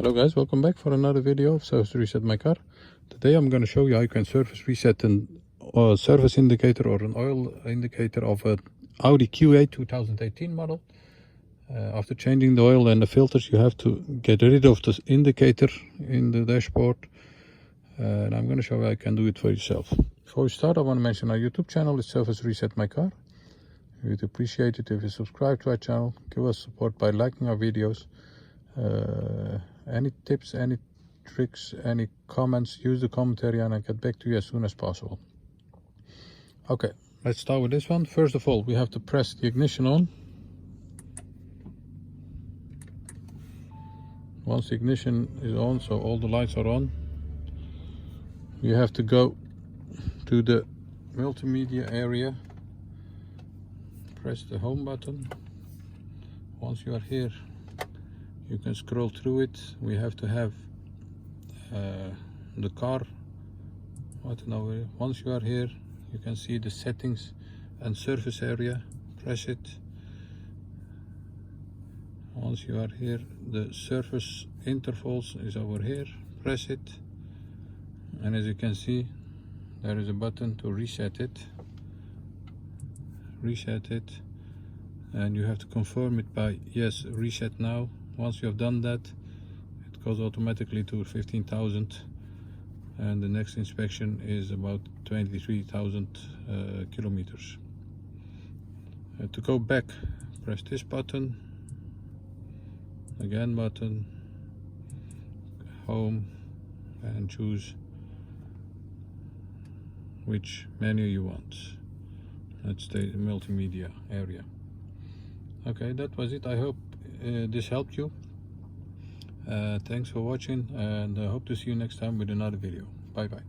Hello guys, welcome back for another video of Service Reset My Car. Today I'm going to show you how you can service reset a service indicator or an oil indicator of an Audi Q8 2018 model. After changing the oil and the filters, you have to get rid of this indicator in the dashboard. And I'm going to show you how you can do it for yourself. Before we start, I want to mention our YouTube channel is Service Reset My Car. We'd appreciate it if you subscribe to our channel, give us support by liking our videos. Any tips, any tricks, any comments, use the comment area and I'll get back to you as soon as possible. Okay, let's start with this one. First of all, we have to press the ignition on. Once the ignition is on, so all the lights are on, you have to go to the multimedia area, press the home button. Once you are here, you can scroll through it. We have to have the car button over here. Once you are here, you can see the settings and service area. Press it. Once you are here, the service intervals is over here. Press it. And as you can see, there is a button to reset it. Reset it. And you have to confirm it by yes, reset now. Once you have done that, it goes automatically to 15,000 and the next inspection is about 23,000 kilometers. To go back, press this button, again button, home, and choose which menu you want. Let's stay in the multimedia area. Okay, that was it. I hope this helped you. Thanks for watching and I hope to see you next time with another video. Bye bye.